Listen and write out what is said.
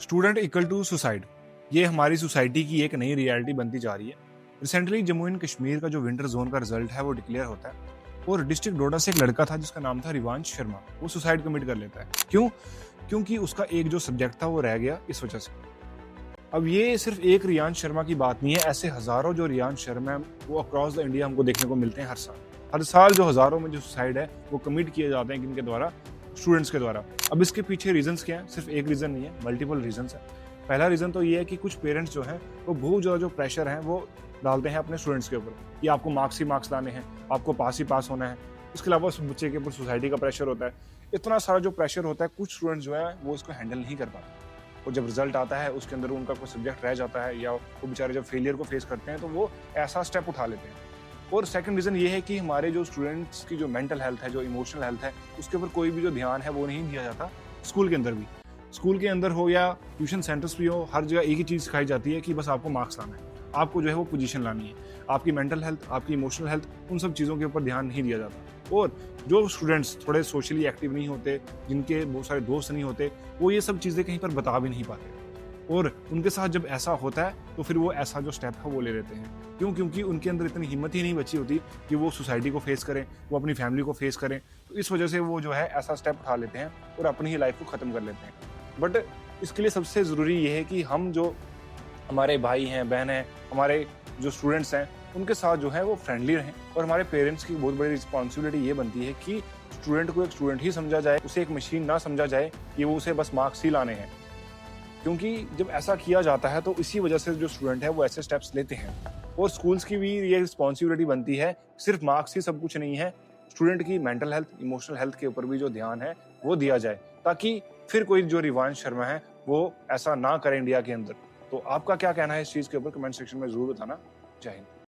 Student equal to suicide, ये हमारी society की एक नई रियलिटी बनती जा रही है। रिसेंटली जम्मू एंड कश्मीर का जो विंटर जोन का रिजल्ट है वो डिक्लेयर होता है और डिस्ट्रिक्ट डोडा से एक लड़का था जिसका नाम था रिवांश शर्मा। वो सुसाइड कमिट कर लेता है। क्यों? क्योंकि उसका एक जो सब्जेक्ट था वो रह गया इस वजह से। अब ये सिर्फ एक रियांश शर्मा की बात नहीं है, ऐसे हजारों जो रियांश शर्मा है वो अक्रॉस द इंडिया हमको देखने को मिलते हैं हर साल जो हजारों में जो सुसाइड है वो कमिट किए जाते हैं किनके द्वारा? स्टूडेंट्स के द्वारा। अब इसके पीछे रीजंस क्या है? सिर्फ एक रीजन नहीं है, मल्टीपल रीजंस है। पहला रीजन तो ये है कि कुछ पेरेंट्स जो हैं वो बहुत ज़्यादा जो प्रेशर है वो डालते हैं अपने स्टूडेंट्स के ऊपर कि आपको मार्क्स ही मार्क्स लाने हैं, आपको पास ही पास होना है। इसके अलावा उस बच्चे के ऊपर सोसाइटी का प्रेशर होता है। इतना सारा जो प्रेशर होता है, कुछ स्टूडेंट्स जो है वो इसको हैंडल नहीं कर पाते और जब रिजल्ट आता है उसके अंदर उनका कोई सब्जेक्ट रह जाता है या वो बेचारे जब फेलियर को फेस करते हैं तो वो ऐसा स्टेप उठा लेते हैं। और सेकंड रीज़न ये है कि हमारे जो स्टूडेंट्स की जो मेंटल हेल्थ है, जो इमोशनल हेल्थ है, उसके ऊपर कोई भी जो ध्यान है वो नहीं दिया जाता। स्कूल के अंदर भी, स्कूल के अंदर हो या ट्यूशन सेंटर्स भी हो, हर जगह एक ही चीज़ सिखाई जाती है कि बस आपको मार्क्स लाना है, आपको जो है वो पोजीशन लानी है। आपकी मेंटल हेल्थ, आपकी इमोशनल हेल्थ, उन सब चीज़ों के ऊपर ध्यान नहीं दिया जाता। और जो स्टूडेंट्स थोड़े सोशली एक्टिव नहीं होते, जिनके बहुत सारे दोस्त नहीं होते, वो ये सब चीज़ें कहीं पर बता भी नहीं पाते। और उनके साथ जब ऐसा होता है तो फिर वो ऐसा जो स्टेप है वो ले लेते हैं। क्यों? क्योंकि उनके अंदर इतनी हिम्मत ही नहीं बची होती कि वो सोसाइटी को फेस करें, वो अपनी फैमिली को फेस करें। तो इस वजह से वो जो है ऐसा स्टेप उठा लेते हैं और अपनी ही लाइफ को ख़त्म कर लेते हैं। बट इसके लिए सबसे ज़रूरी ये है कि हम जो हमारे भाई हैं, बहन हैं, हमारे जो स्टूडेंट्स हैं, उनके साथ जो है वो फ्रेंडली रहें। और हमारे पेरेंट्स की बहुत बड़ी रिस्पॉन्सिबिलिटी ये बनती है कि स्टूडेंट को एक स्टूडेंट ही समझा जाए, उसे एक मशीन ना समझा जाए कि वो उसे बस मार्क्स ही लाने हैं। क्योंकि जब ऐसा किया जाता है तो इसी वजह से जो स्टूडेंट है वो ऐसे स्टेप्स लेते हैं। और स्कूल्स की भी ये रिस्पॉन्सिबिलिटी बनती है, सिर्फ मार्क्स ही सब कुछ नहीं है, स्टूडेंट की मेंटल हेल्थ, इमोशनल हेल्थ के ऊपर भी जो ध्यान है वो दिया जाए, ताकि फिर कोई जो रिवांश शर्मा है वो ऐसा ना करे इंडिया के अंदर। तो आपका क्या कहना है इस चीज़ के ऊपर? कमेंट सेक्शन में ज़रूर बताना। जय हिंद।